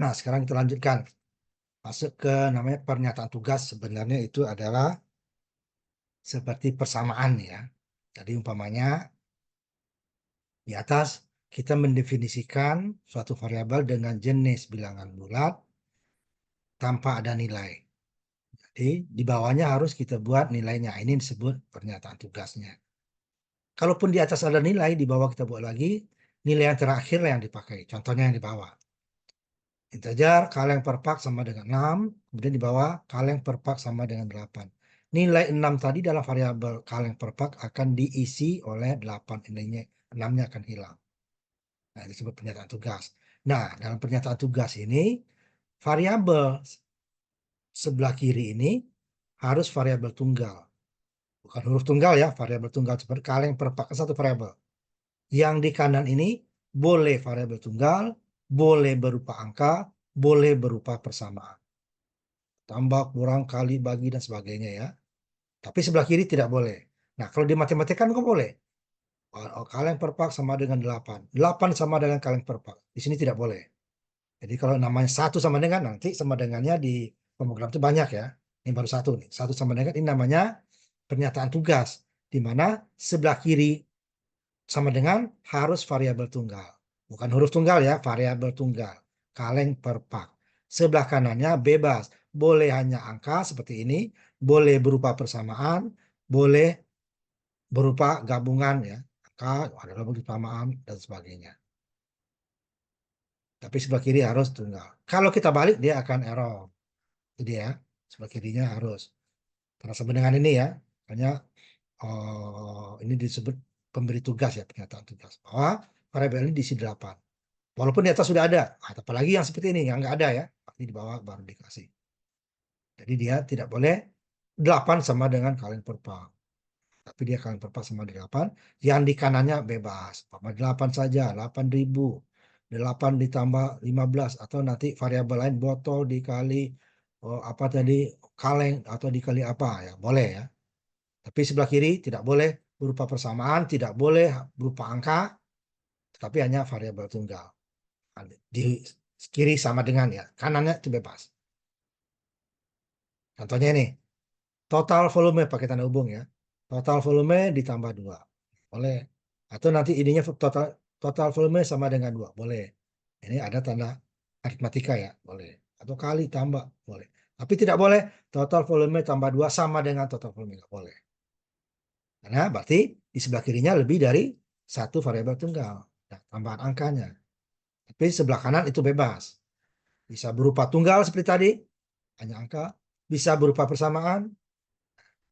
Nah, sekarang kita lanjutkan. Masuk ke namanya pernyataan tugas. Sebenarnya itu adalah seperti persamaan ya. Jadi umpamanya di atas kita mendefinisikan suatu variabel dengan jenis bilangan bulat tanpa ada nilai. Jadi di bawahnya harus kita buat nilainya. Ini disebut pernyataan tugasnya. Kalaupun di atas ada nilai, di bawah kita buat lagi nilai yang terakhir yang dipakai. Contohnya yang di bawah. Integer kaleng per pak sama dengan 6, kemudian di bawah kaleng per pak sama dengan 8. Nilai 6 tadi dalam variabel kaleng per pak akan diisi oleh 8. Nilainya 6-nya akan hilang. Nah, disebut pernyataan tugas. Nah, dalam pernyataan tugas ini, variabel sebelah kiri ini harus variabel tunggal. Bukan huruf tunggal ya, variabel tunggal seperti kaleng per pak, satu variabel. Yang di kanan ini boleh variabel tunggal, boleh berupa angka, boleh berupa persamaan. Tambah, kurang, kali, bagi, dan sebagainya ya. Tapi sebelah kiri tidak boleh. Nah, kalau di matematika kan boleh. Kaleng per pak sama dengan 8. 8 sama dengan kaleng per pak. Di sini tidak boleh. Jadi kalau namanya 1 sama dengan, nanti sama dengannya di pemrogram itu banyak ya. Ini baru 1 nih. 1 sama dengan ini namanya pernyataan tugas. Di mana sebelah kiri sama dengan harus variabel tunggal. Bukan huruf tunggal ya, variabel tunggal. Kaleng per pak. Sebelah kanannya bebas. Boleh hanya angka seperti ini, boleh berupa persamaan, boleh berupa gabungan ya. Angka, adalah persamaan, dan sebagainya. Tapi sebelah kiri harus tunggal. Kalau kita balik, dia akan error. Jadi ya, sebelah kirinya harus. Karena sama dengan ini ya, makanya ini disebut pemberi tugas ya, pernyataan tugas. Bahwa variabel ini diisi 8. Walaupun di atas sudah ada, apalagi yang seperti ini, yang nggak ada ya, pasti di bawah baru dikasih. Jadi dia tidak boleh 8 sama dengan kaleng per pak. Tapi dia kaleng per pak sama 8, yang di kanannya bebas. 8 saja, 8.000. 8 ditambah 15, atau nanti variabel lain botol dikali apa tadi, kaleng, atau dikali apa ya, boleh ya. Tapi sebelah kiri tidak boleh berupa persamaan, tidak boleh berupa angka, tetapi hanya variabel tunggal. Di kiri sama dengan ya, kanannya itu bebas. Contohnya ini, total volume pakai tanda hubung ya. Total volume ditambah 2. Boleh. Atau nanti ininya total volume sama dengan 2. Boleh. Ini ada tanda aritmatika ya. Boleh. Atau kali tambah. Boleh. Tapi tidak boleh total volume tambah 2 sama dengan total volume. Nggak boleh. Karena berarti di sebelah kirinya lebih dari satu variabel tunggal. Nah, tambahan angkanya. Tapi sebelah kanan itu bebas. Bisa berupa tunggal seperti tadi, hanya angka. Bisa berupa persamaan,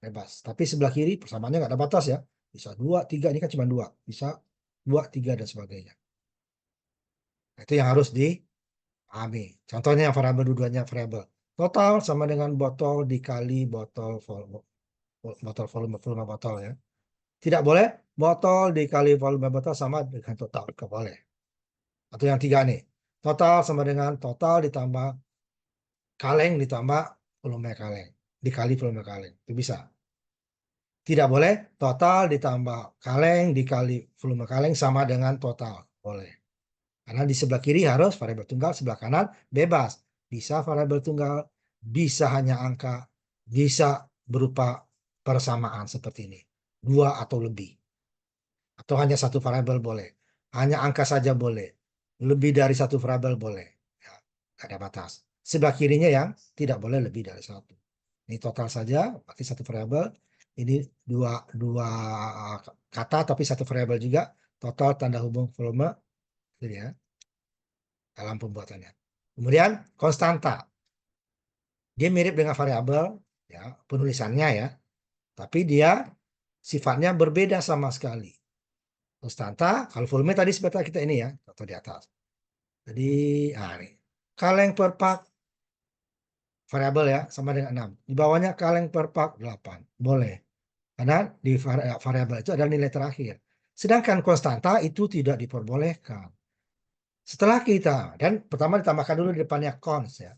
bebas. Tapi sebelah kiri persamaannya nggak ada batas ya. Bisa 2, 3, ini kan cuma 2. Bisa 2, 3, dan sebagainya. Nah, itu yang harus dipahami. Contohnya yang variabel dua-duanya variabel. Total sama dengan botol dikali botol volume, volume botol ya. Tidak boleh botol dikali volume botol sama dengan total. Tidak boleh. Atau yang tiga nih. Total sama dengan total ditambah kaleng ditambah volume kaleng. Dikali volume kaleng. Itu bisa. Tidak boleh total ditambah kaleng dikali volume kaleng sama dengan total. Boleh. Karena di sebelah kiri harus variabel tunggal, sebelah kanan bebas. Bisa variabel tunggal, bisa hanya angka, bisa berupa persamaan seperti ini. 2 atau lebih. Atau hanya satu variabel boleh. Hanya angka saja boleh. Lebih dari satu variabel boleh. Ya, nggak ada batas. Sebelah kirinya yang tidak boleh lebih dari satu. Ini total saja, berarti satu variabel. Ini dua kata tapi satu variabel juga. Total tanda hubung volume, gitu ya, dalam pembuatannya. Kemudian konstanta. Dia mirip dengan variabel, ya, penulisannya ya, tapi dia sifatnya berbeda sama sekali. Konstanta, kalau volume tadi seperti kita ini ya, atau di atas. Jadi, ini. Kaleng per pak variabel ya, sama dengan 6. Di bawahnya kaleng per pak 8. Boleh. Karena di variabel itu ada nilai terakhir. Sedangkan konstanta itu tidak diperbolehkan. Setelah kita, dan pertama ditambahkan dulu di depannya cons ya.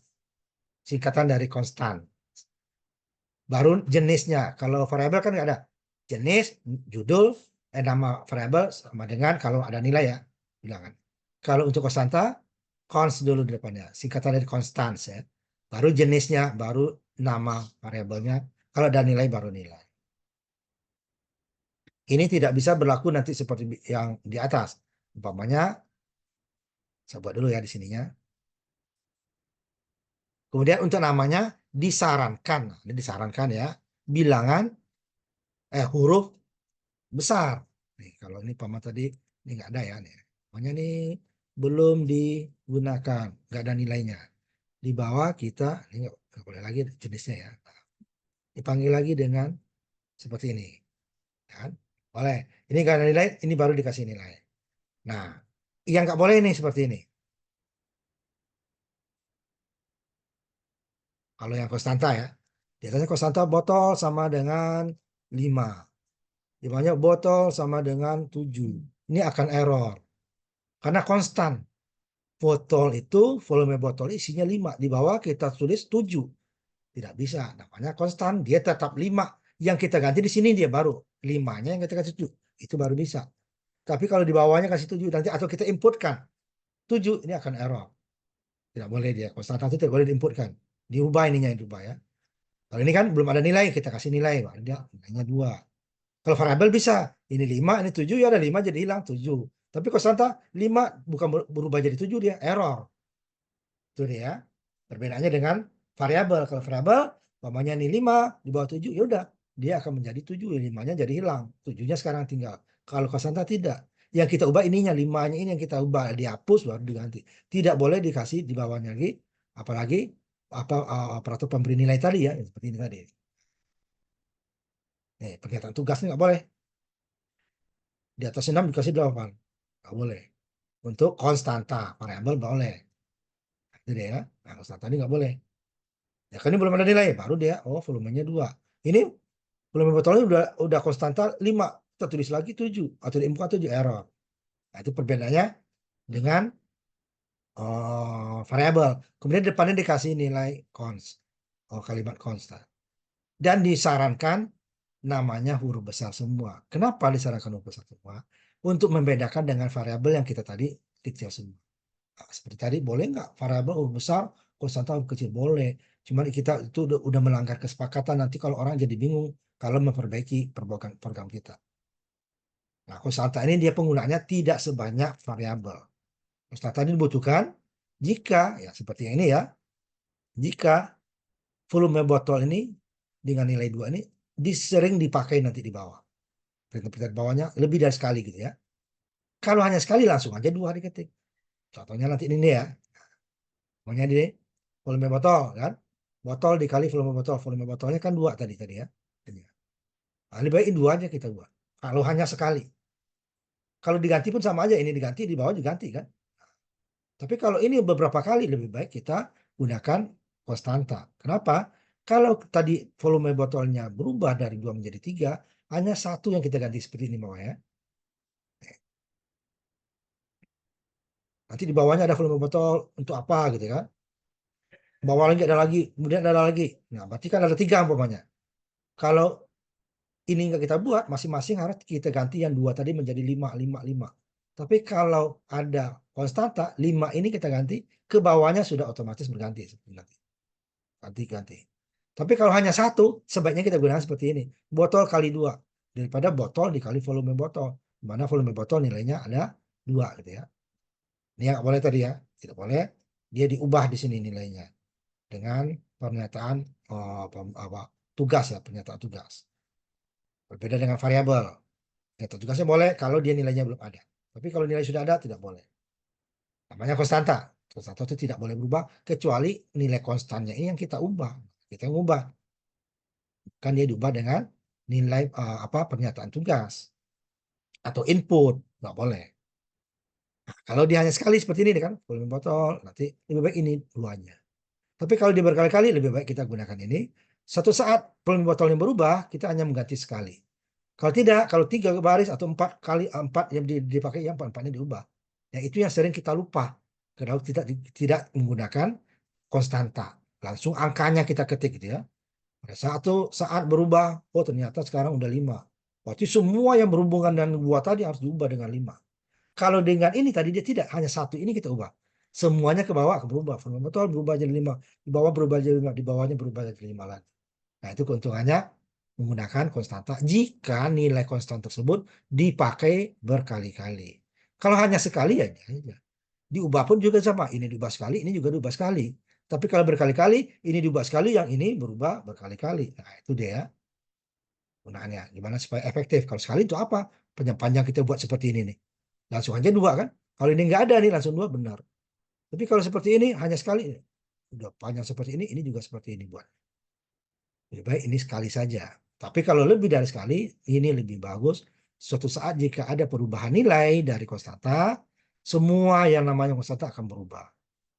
Singkatan dari konstan. Baru jenisnya. Kalau variabel kan nggak ada. Jenis, judul, nama variabel sama dengan kalau ada nilai ya, bilangan. Kalau untuk konstanta, Const dulu di depannya, singkatan dari constants ya. Baru jenisnya, baru nama variabelnya. Kalau ada nilai baru nilai. Ini tidak bisa berlaku nanti seperti yang di atas. Umpamanya, saya buat dulu ya di sininya. Kemudian untuk namanya disarankan, ini disarankan ya, bilangan huruf besar. Nih, kalau ini paman tadi ini nggak ada ya nih. Namanya nih belum digunakan, nggak ada nilainya. Di bawah kita ini nggak boleh lagi jenisnya ya. Dipanggil lagi dengan seperti ini, kan? Boleh. Ini nggak ada nilai, ini baru dikasih nilai. Nah, yang nggak boleh ini seperti ini. Kalau yang konstanta ya, biasanya konstanta botol sama dengan 5. Dimana botol sama dengan 7. Ini akan error. Karena konstan. Botol itu, volume botol isinya 5. Di bawah kita tulis 7. Tidak bisa. Namanya konstan. Dia tetap 5. Yang kita ganti di sini dia baru. 5-nya yang kita kasih 7. Itu baru bisa. Tapi kalau di bawahnya kasih 7 nanti atau kita inputkan 7, ini akan error. Tidak boleh dia. Konstanta itu tidak boleh diinputkan. Diubah ininya, diubah ya. Kalau ini kan belum ada nilai, kita kasih nilai. Dia nilainya 2. Kalau variabel bisa, ini 5, ini 7, ya ada 5 jadi hilang 7. Tapi konstanta 5 bukan berubah jadi 7, dia error. Itu dia. Perbedaannya dengan variabel. Kalau variabel, umpamanya ini 5 di bawah 7, ya udah, dia akan menjadi 7, 5-nya jadi hilang. 7-nya sekarang tinggal. Kalau konstanta tidak. Yang kita ubah ininya, 5-nya ini yang kita ubah, dihapus baru diganti. Tidak boleh dikasih di bawahnya lagi, apalagi aparatur pemberi nilai tadi ya, seperti ini tadi. Nih, pernyataan tugasnya nggak boleh. Di atas 6 dikasih 8. Nggak boleh. Untuk konstanta, variabel boleh. Itu dia ya. Nah, konstanta ini nggak boleh. Ya kan ini belum ada nilai, baru dia, oh volumenya 2. Ini volume botolnya udah konstanta 5. Kita tulis lagi 7. Atau di 7 error. Nah, itu perbedaannya dengan variabel. Kemudian depannya dikasih nilai const. Kalimat constant. Dan disarankan namanya huruf besar semua. Kenapa disarankan huruf besar semua? Untuk membedakan dengan variabel yang kita tadi kecil semua. Nah, seperti tadi, boleh nggak variabel huruf besar, konstanta huruf kecil? Boleh. Cuma kita itu udah melanggar kesepakatan. Nanti kalau orang jadi bingung kalau memperbaiki program kita. Nah, konstanta ini dia penggunaannya tidak sebanyak variabel. Konstanta ini dibutuhkan jika, ya seperti yang ini ya, jika volume botol ini dengan nilai 2 ini sering dipakai nanti di bawah. Perintah bawahnya lebih dari sekali gitu ya. Kalau hanya sekali langsung aja 2 diketik. Contohnya nanti ini ya. Namanya di volume botol kan. Botol dikali volume botol. Volume botolnya kan 2 tadi ya. Nah, lebih baik 2 aja kita buat. Kalau hanya sekali. Kalau diganti pun sama aja. Ini diganti, di bawah diganti kan. Tapi kalau ini beberapa kali, lebih baik kita gunakan konstanta. Kenapa? Kalau tadi volume botolnya berubah dari 2 menjadi 3, hanya 1 yang kita ganti seperti ini bawah ya. Nanti di bawahnya ada volume botol untuk apa gitu kan. Bawah lagi ada lagi, kemudian ada lagi. Nah, berarti kan ada 3 umpamanya. Kalau ini nggak kita buat, masing-masing harus kita ganti yang 2 tadi menjadi 5, 5, 5. Tapi kalau ada konstanta, 5 ini kita ganti, ke bawahnya sudah otomatis berganti. Ganti. Tapi kalau hanya 1, sebaiknya kita gunakan seperti ini. Botol kali 2. Daripada botol dikali volume botol. Di mana volume botol nilainya ada 2 gitu ya. Ini yang nggak boleh tadi ya. Tidak boleh. Dia diubah di sini nilainya. Dengan pernyataan tugas ya, pernyataan tugas. Berbeda dengan variabel. Pernyataan tugasnya boleh kalau dia nilainya belum ada. Tapi kalau nilai sudah ada, tidak boleh. Namanya konstanta. Konstanta itu tidak boleh berubah kecuali nilai konstannya ini yang kita ubah. Kita ubah. Kan dia diubah dengan nilai pernyataan tugas atau input. Nggak boleh. Nah, kalau dia hanya sekali seperti ini kan, volume botol, nanti lebih baik ini 2-nya. Tapi kalau dia berkali-kali, lebih baik kita gunakan ini. Satu saat volume botolnya berubah, kita hanya mengganti sekali. Kalau tidak, kalau 3 baris atau 4 kali 4 yang dipakai, yang 4-4-nya diubah. Yang itu yang sering kita lupa. Kalau tidak menggunakan konstanta. Langsung angkanya kita ketik gitu ya. Pada saat berubah, oh ternyata sekarang udah 5. Berarti semua yang berhubungan dengan 2 tadi harus diubah dengan 5. Kalau dengan ini tadi dia tidak, hanya 1 ini kita ubah. semuanya ke bawah berubah. Volume botol berubah jadi 5, di bawah berubah jadi 5, di bawahnya berubah jadi 5 lagi. Nah, itu keuntungannya menggunakan konstanta jika nilai konstan tersebut dipakai berkali-kali. Kalau hanya sekali ya ini aja. Diubah pun juga sama. Ini diubah sekali, ini juga diubah sekali. Tapi kalau berkali-kali, ini diubah sekali, yang ini berubah berkali-kali. Nah, itu dia gunaannya. Gimana supaya efektif. Kalau sekali itu apa? Panjang-panjang kita buat seperti ini nih. Langsung aja dua kan. Kalau ini nggak ada nih, langsung dua benar. Tapi kalau seperti ini, hanya sekali. Udah panjang seperti ini juga seperti ini buat. Lebih baik ini sekali saja. Tapi kalau lebih dari sekali, ini lebih bagus. Suatu saat jika ada perubahan nilai dari konstanta, semua yang namanya konstanta akan berubah.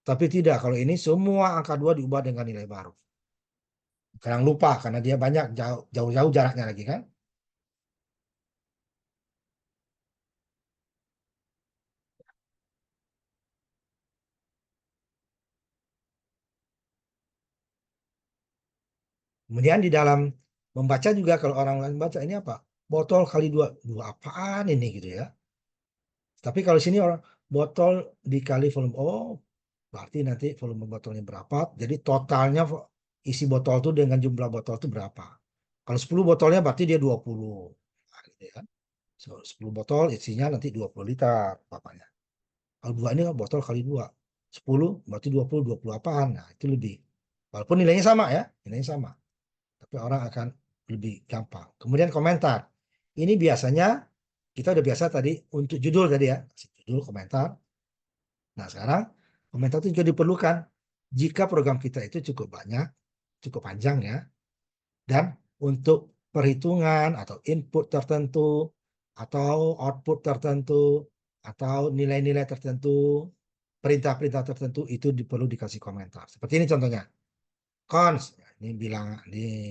Tapi tidak, kalau ini semua angka 2 diubah dengan nilai baru. Jangan lupa, karena dia banyak jauh-jauh jaraknya lagi kan. Kemudian di dalam membaca juga, kalau orang lain baca ini apa? Botol kali dua. Dua apaan ini gitu ya. Tapi kalau sini orang botol dikali volume. Oh, berarti nanti volume botolnya berapa. Jadi totalnya isi botol itu dengan jumlah botol itu berapa. Kalau 10 botolnya berarti dia 20. Nah, gitu ya. 10 botol isinya nanti 20 liter papanya. Kalau dua ini kan botol kali dua. 10 berarti 20 apaan. Nah, itu lebih. Walaupun nilainya sama ya. Nilainya sama. Tapi orang akan lebih gampang. Kemudian komentar. Ini biasanya kita udah biasa tadi untuk judul tadi ya. Judul, komentar. Nah, sekarang komentar itu juga diperlukan jika program kita itu cukup banyak, cukup panjang ya. Dan untuk perhitungan atau input tertentu, atau output tertentu, atau nilai-nilai tertentu, perintah-perintah tertentu itu perlu dikasih komentar. Seperti ini contohnya. Cons, ini bilang di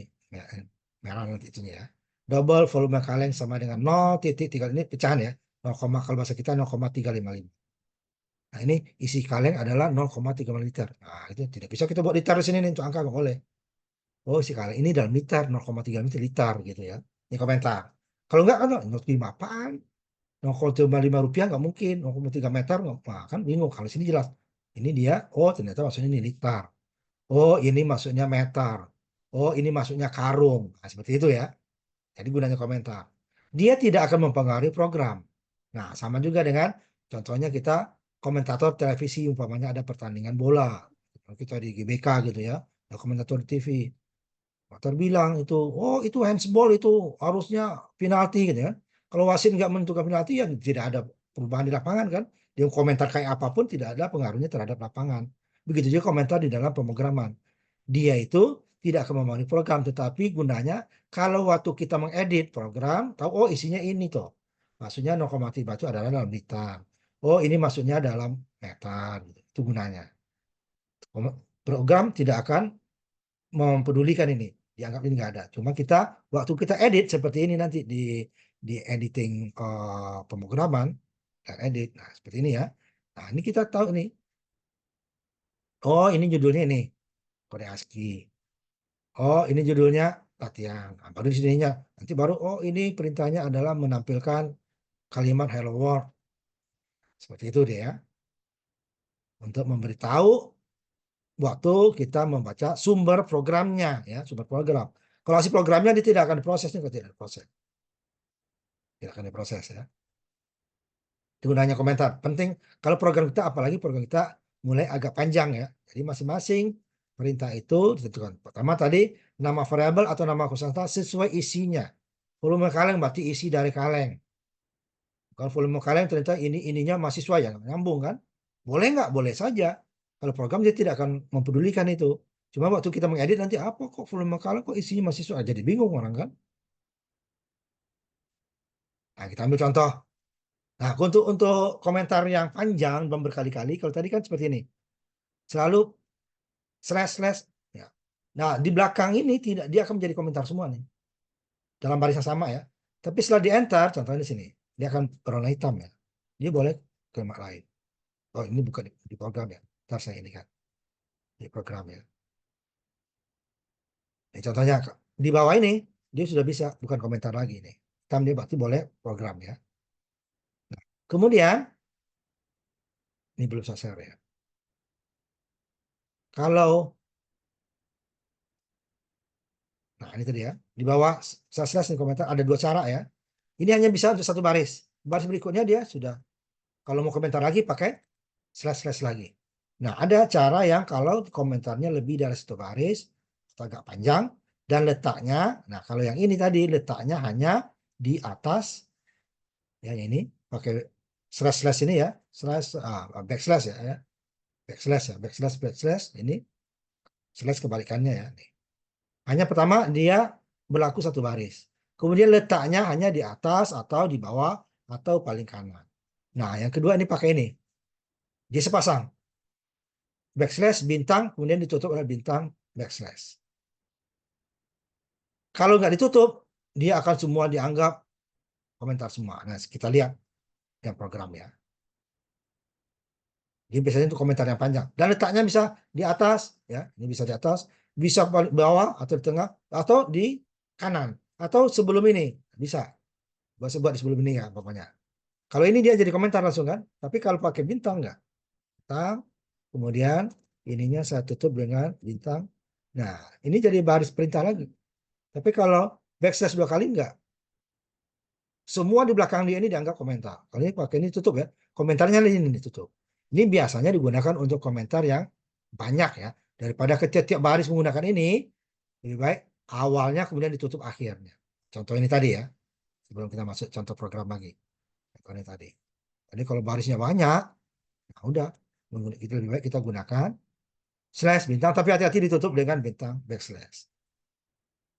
merah nanti itunya ya. Double volume kaleng sama dengan 0,3, ini pecahan ya. 0, kalau bahasa kita 0,355. Nah, ini isi kaleng adalah 0,3 liter. Nah, itu tidak bisa kita buat liter di sini nih untuk angka nggak boleh. Oh, isi kaleng ini dalam liter 0,3 liter gitu ya. Ini komentar. Kalau enggak kan 0,5 apaan? 0,5 rupiah nggak mungkin. 0,3 meter nggak, nah, kan bingung. Kalau sini jelas. Ini dia, oh ternyata maksudnya ini liter. Oh, ini maksudnya meter. Oh, ini maksudnya karung. Nah, seperti itu ya. Jadi gunanya komentar. Dia tidak akan mempengaruhi program. Nah, sama juga dengan contohnya kita komentator televisi, umpamanya ada pertandingan bola. Kalau kita di GBK gitu ya, ada komentator di TV. Komentator bilang itu, oh itu handsball itu harusnya penalti gitu ya. Kalau wasit nggak menentukan penalti ya tidak ada perubahan di lapangan kan. Dia komentar kayak apapun tidak ada pengaruhnya terhadap lapangan. Begitu juga komentar di dalam pemrograman. Dia itu tidak akan memenuhi program, tetapi gunanya kalau waktu kita mengedit program, tahu oh isinya ini toh. Maksudnya 0,3 itu adalah dalam liter. Oh ini maksudnya dalam meter. Itu gunanya. Program tidak akan mempedulikan ini. Dianggap ini nggak ada. Cuma kita waktu kita edit seperti ini nanti di editing pemrograman dan edit. Nah seperti ini ya. Nah ini kita tahu nih. Oh ini judulnya ini kode ASCII. Oh, ini judulnya latihan. Nah, baru di sininya. Nanti baru, oh ini perintahnya adalah menampilkan kalimat hello world. Seperti itu dia ya. Untuk memberitahu waktu kita membaca sumber programnya ya, sumber program. Kalau si programnya dia tidak akan diprosesnya, tidak diproses. Tidak akan diproses ya. Itu gunanya komentar. Penting kalau program kita, apalagi program kita mulai agak panjang ya. Jadi masing-masing perintah itu ditentukan. Pertama tadi nama variabel atau nama konstanta sesuai isinya. Volume kaleng berarti isi dari kaleng. Kalau volume kaleng ternyata ininya mahasiswa ya nyambung kan? Boleh nggak? Boleh saja. Kalau program dia tidak akan mempedulikan itu. Cuma waktu kita mengedit nanti apa kok volume kaleng kok isinya mahasiswa? Jadi bingung orang kan? Nah, kita ambil contoh. Nah, untuk komentar yang panjang dan berkali-kali, kalau tadi kan seperti ini. Selalu slash slash ya. Nah, di belakang ini tidak, dia akan menjadi komentar semua nih. Dalam baris yang sama ya. Tapi setelah di enter, contohnya di sini, dia akan berwarna hitam ya. Dia boleh ke mak lain. Oh, ini bukan di program ya. Ntar saya ini kan di program ya. Ini contohnya di bawah ini dia sudah bisa bukan komentar lagi nih. Hitam dia berarti boleh program ya. Kemudian ini belum saya share ya. Kalau, nah ini tadi ya, di bawah slash di komentar ada dua cara ya. Ini hanya bisa untuk satu baris. Baris berikutnya dia sudah. Kalau mau komentar lagi pakai slash lagi. Nah, ada cara yang kalau komentarnya lebih dari satu baris, atau agak panjang, dan letaknya, nah kalau yang ini tadi letaknya hanya di atas, ya ini pakai slash ini ya, backslash ya, backslash ini slash kebalikannya ya. Hanya pertama dia berlaku satu baris. Kemudian letaknya hanya di atas atau di bawah atau paling kanan. Nah, yang kedua ini pakai ini. Dia sepasang. Backslash bintang, kemudian ditutup oleh bintang backslash. Kalau nggak ditutup, dia akan semua dianggap komentar semua. Nah, kita lihat yang program ya. Ini biasanya untuk komentar yang panjang. Dan letaknya bisa di atas, ya. Ini bisa di atas, bisa di bawah atau di tengah, atau di kanan, atau sebelum ini bisa. Buat di sebelum ini ya, pokoknya. Kalau ini dia jadi komentar langsung kan. Tapi kalau pakai bintang enggak. Bintang, kemudian ininya saya tutup dengan bintang. Nah, ini jadi baris perintah lagi. Tapi kalau backslash dua kali enggak. Semua di belakang dia ini dianggap komentar. Kalau ini pakai ini tutup ya. Komentarnya ini ditutup. Ini biasanya digunakan untuk komentar yang banyak ya. Daripada tiap baris menggunakan ini, lebih baik awalnya kemudian ditutup akhirnya. Contoh ini tadi ya. Sebelum kita masuk contoh program lagi. Contoh ini tadi. Jadi kalau barisnya banyak, nah udah. Kita lebih baik kita gunakan slash bintang, tapi hati-hati ditutup dengan bintang backslash.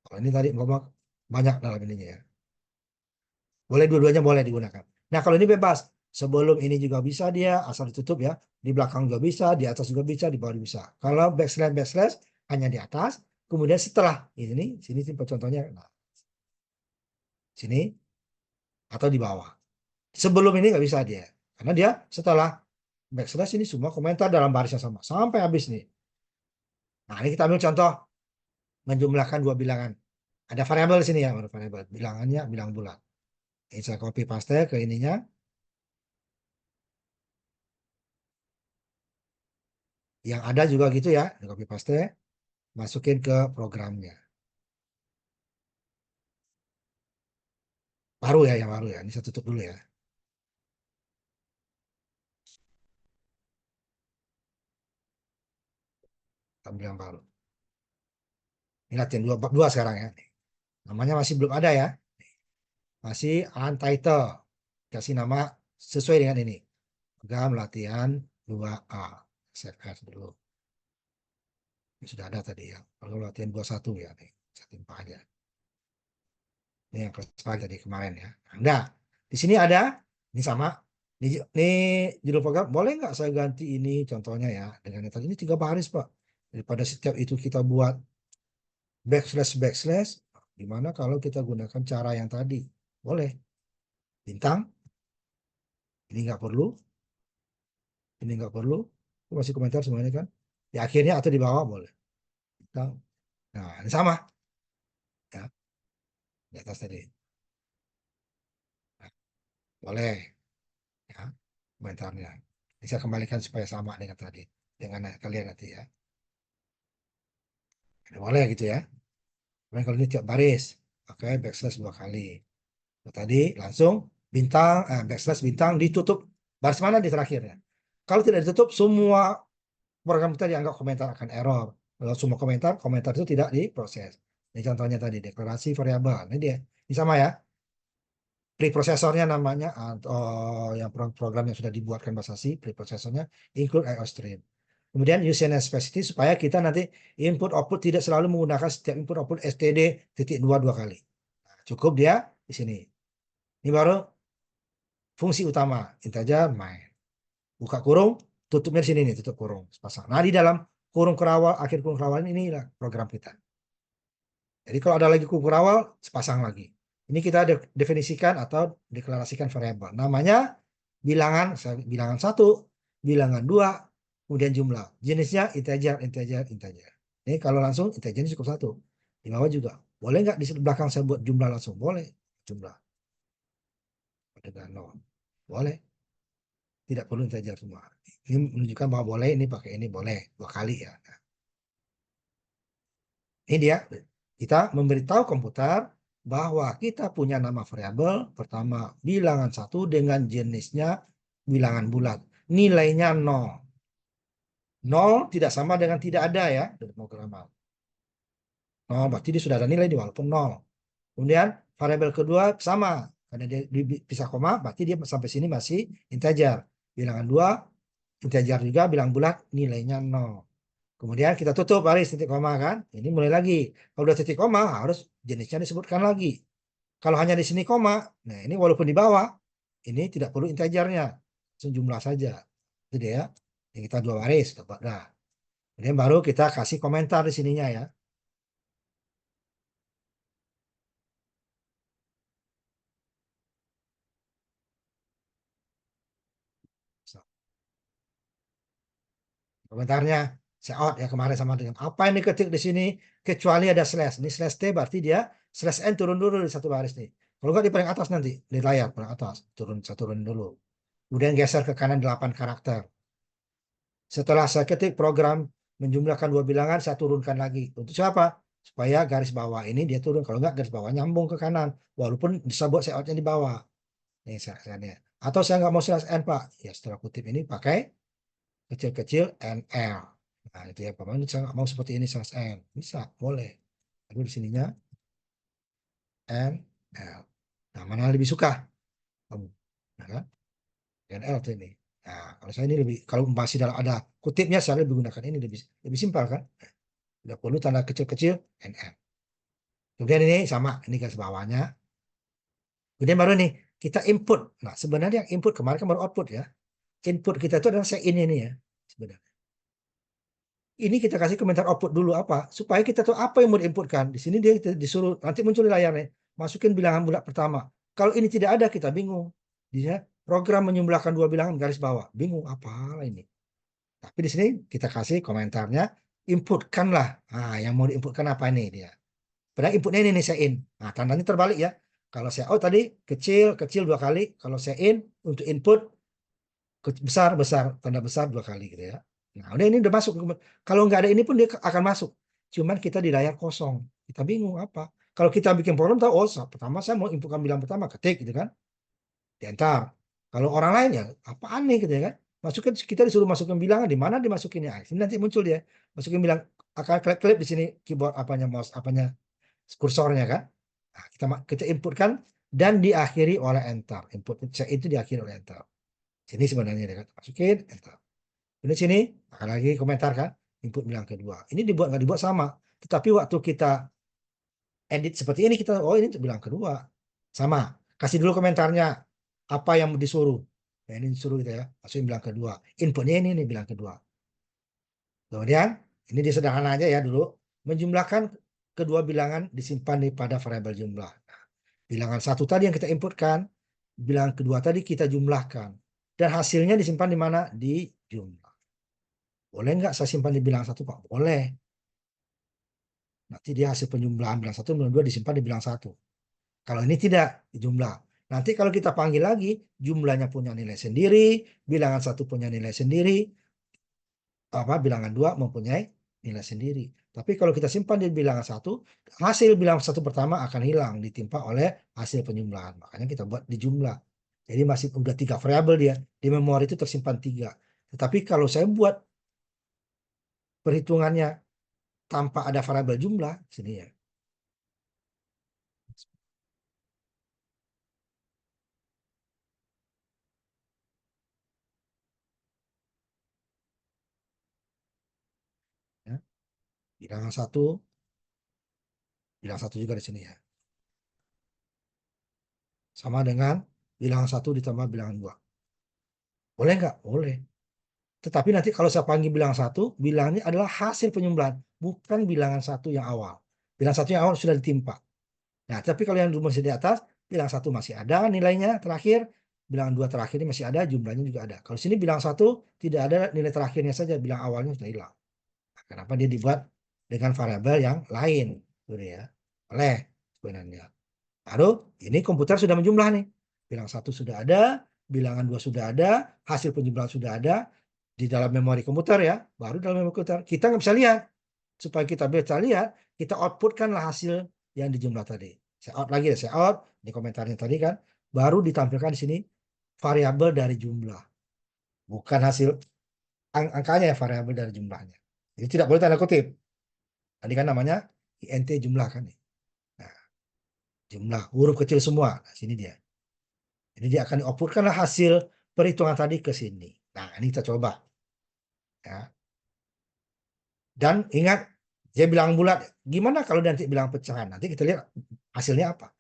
Kalau ini tadi ngomong banyak dalam ininya ya. Boleh dua-duanya boleh digunakan. Nah, kalau ini bebas. Sebelum ini juga bisa dia, asal ditutup ya. Di belakang juga bisa, di atas juga bisa, di bawah bisa. Kalau backslash hanya di atas. Kemudian setelah ini, sini simple contohnya. Nah, sini atau di bawah. Sebelum ini nggak bisa dia. Karena dia setelah backslash ini semua komentar dalam baris yang sama. Sampai habis nih. Nah, ini kita ambil contoh menjumlahkan dua bilangan. Ada variabel di sini ya, variabel bilangannya bilang bulat. Ini saya copy paste ke ininya. Yang ada juga gitu ya, copy paste, masukin ke programnya. Baru ya, yang baru ya. Ini saya tutup dulu ya. Ambil yang baru. Ini latihan dua sekarang ya. Namanya masih belum ada ya. Masih untitled. Kasih nama sesuai dengan ini. Program latihan 2A. Save as dulu. Ini sudah ada tadi ya. Kalau latihan 21 ya. Nih. Saya timpa aja. Ini yang kelas tadi kemarin ya. Nah, di sini ada. Ini sama. Ini judul program. Boleh nggak saya ganti ini contohnya ya. Dengan yang tadi ini 3 baris Pak. Daripada setiap itu kita buat backslash. Gimana kalau kita gunakan cara yang tadi? Boleh. Bintang. Ini nggak perlu. Ini nggak perlu. Masih komentar semuanya kan. Di akhirnya atau di bawah boleh. Bintang. Nah, ini sama. Ya, di atas tadi. Nah, boleh. Ya, komentarnya. Bisa kembalikan supaya sama dengan tadi. Dengan kalian nanti ya. Boleh gitu ya. Kemudian kalau ini tiap baris. Oke, backslash 2 kali. Nah, tadi langsung bintang, backslash bintang ditutup. Baris mana di terakhirnya? Kalau tidak ditutup, semua program kita dianggap komentar akan error. Kalau semua komentar itu tidak diproses. Ini contohnya tadi, deklarasi variabel. Ini dia. Ini sama ya. Preprosesornya namanya, atau yang program yang sudah dibuatkan bahasa C, preprosesornya include IOStream. Kemudian username specificity supaya kita nanti input output tidak selalu menggunakan setiap input output std.2 kali. Nah, cukup dia di sini. Ini baru fungsi utama, integer main. Buka kurung, tutupnya di sini nih, tutup kurung, sepasang. Nah, di dalam kurung kerawal, akhir kurung kerawal ini inilah program kita. Jadi kalau ada lagi kurung kerawal, sepasang lagi. Ini kita definisikan atau deklarasikan variabel. Namanya bilangan 1, bilangan 2, kemudian jumlah. Jenisnya integer. Ini kalau langsung integernya cukup 1. Di bawah juga. Boleh nggak di belakang saya buat jumlah langsung? Boleh. Jumlah. Dengan 0. Boleh. Tidak perlu integer semua. Ini menunjukkan bahwa boleh, ini pakai ini boleh. 2 kali ya. Ini dia, kita memberitahu komputer bahwa kita punya nama variabel pertama bilangan 1 dengan jenisnya bilangan bulat. Nilainya 0. 0 tidak sama dengan tidak ada ya, dari pemrograman. 0 berarti dia sudah ada nilai di walaupun 0. Kemudian variabel kedua sama, karena dia dipisah koma, berarti dia sampai sini masih integer. Bilangan 2 integer juga, bilang bulat nilainya 0. Kemudian kita tutup baris titik koma kan. Ini mulai lagi. Kalau udah titik koma harus jenisnya disebutkan lagi. Kalau hanya di sini koma, nah ini walaupun di bawah, ini tidak perlu integernya, langsung jumlah saja. Itu dia. Ini kita 2 baris. Nah, kemudian baru kita kasih komentar di sininya ya. Komentarnya out ya kemarin sama dengan apa yang diketik di sini kecuali ada slash. Ini slash T berarti dia slash N turun dulu di satu baris nih. Kalau nggak di paling atas nanti di layar paling atas turun, saya turun dulu. Kemudian geser ke kanan 8 karakter. Setelah saya ketik program menjumlahkan 2 bilangan, saya turunkan lagi. Untuk siapa? Supaya garis bawah ini dia turun. Kalau nggak garis bawah nyambung ke kanan. Walaupun bisa buat layoutnya di bawah. Nih saya. Atau saya nggak mau slash N Pak. Ya setelah kutip ini pakai kecil-kecil NL. Nah itu ya Pak. Saya nggak mau seperti ini slash N. Bisa, boleh. Lalu di sininya NL. Nah mana yang lebih suka? Kamu. Nah, kan? NL tuh ini. Nah, kalau saya ini lebih, kalau masih dalam ada kutipnya, saya lebih gunakan ini lebih lebih simpel kan. Tidak perlu tanda kecil-kecil NM. Kemudian ini sama, ini garis bawahnya. Kemudian baru nih kita input. Nah sebenarnya yang input kemarin kan baru output ya. Input kita itu adalah set ini ya sebenarnya. Ini kita kasih komentar output dulu apa supaya kita tahu apa yang mau diinputkan. Di sini dia disuruh nanti muncul di layarnya. Masukin bilangan bulat pertama. Kalau ini tidak ada kita bingung. Dia program menjumlahkan 2 bilangan garis bawah. Bingung apa ini. Tapi di sini kita kasih komentarnya inputkanlah. Nah, yang mau diinputkan apa ini dia. Padahal inputnya ini nih saya in. Nah, tandanya terbalik ya. Kalau saya out tadi kecil, kecil 2 kali. Kalau saya in untuk input besar, besar. Tanda besar 2 kali gitu ya. Nah, udah ini udah masuk. Kalau nggak ada ini pun dia akan masuk. Cuman kita di layar kosong. Kita bingung apa. Kalau kita bikin program tahu, oh pertama saya mau inputkan bilang pertama, ketik gitu kan. Di enter. Kalau orang lain ya apa aneh gitu ya kan. Masukin kita disuruh masukin bilangan di mana dimasukinnya. Ini nanti muncul dia. Masukin bilang akan klik di sini keyboard apanya mouse apanya kursornya kan. Nah, kita inputkan dan diakhiri oleh enter. Input itu diakhiri oleh enter. Sini sebenarnya dia kan masukin enter. Ini sini akan lagi komentar kan. Input bilang kedua. Ini dibuat nggak dibuat sama. Tetapi waktu kita edit seperti ini kita oh ini untuk bilang kedua. Sama. Kasih dulu komentarnya apa yang disuruh. Nah, ini disuruh gitu ya. Masukin bilang kedua. Inputnya ini nih bilang kedua. Kemudian ini disederhana aja ya dulu. Menjumlahkan kedua bilangan disimpan pada variabel jumlah. Bilangan 1 tadi yang kita inputkan, bilangan kedua tadi kita jumlahkan. Dan hasilnya disimpan di mana? Di jumlah. Boleh nggak saya simpan di bilangan 1 Pak? Boleh. Nanti dia hasil penjumlahan bilangan 1, bilangan 2 disimpan di bilangan 1. Kalau ini tidak di jumlah. Nanti kalau kita panggil lagi, jumlahnya punya nilai sendiri, bilangan 1 punya nilai sendiri, apa bilangan 2 mempunyai nilai sendiri. Tapi kalau kita simpan di bilangan 1, hasil bilangan 1 pertama akan hilang ditimpa oleh hasil penjumlahan. Makanya kita buat di jumlah. Jadi masih udah 3 variabel dia. Di memori itu tersimpan 3. Tetapi kalau saya buat perhitungannya tanpa ada variabel jumlah, sini ya. Ya. Bilangan 1, bilangan 1 juga di sini ya. Sama dengan bilangan 1 ditambah bilangan 2. Boleh nggak? Boleh. Tetapi nanti kalau saya panggil bilangan 1, bilangnya adalah hasil penyumblan, bukan bilangan 1 yang awal. Bilangan 1 yang awal sudah ditimpa. Nah, tapi kalau yang masih di atas, bilangan 1 masih ada nilainya terakhir, bilangan 2 terakhir ini masih ada, jumlahnya juga ada. Kalau sini bilangan 1 tidak ada nilai terakhirnya saja, bilang awalnya sudah hilang. Nah, kenapa dia dibuat dengan variabel yang lain? Gitu ya. Oleh sebenarnya. Lalu ini komputer sudah menjumlah nih. Bilangan 1 sudah ada, bilangan 2 sudah ada, hasil penjumlahan sudah ada di dalam memori komputer ya, baru dalam memori komputer. Kita nggak bisa lihat. supaya kita bisa lihat, kita outputkanlah hasil yang di jumlah tadi. Saya out lagi ya, saya out di komentarnya tadi kan, baru ditampilkan di sini variabel dari jumlah, bukan hasil angkanya ya, variabel dari jumlahnya. Jadi tidak boleh tanda kutip. Tadi kan namanya int jumlah kan. Nah, jumlah huruf kecil semua. Nah, sini dia. Jadi dia akan outputkanlah hasil perhitungan tadi ke sini. Nah, ini kita coba. Ya. Dan ingat, dia bilang bulat. Gimana kalau nanti bilang pecahan? Nanti kita lihat hasilnya apa.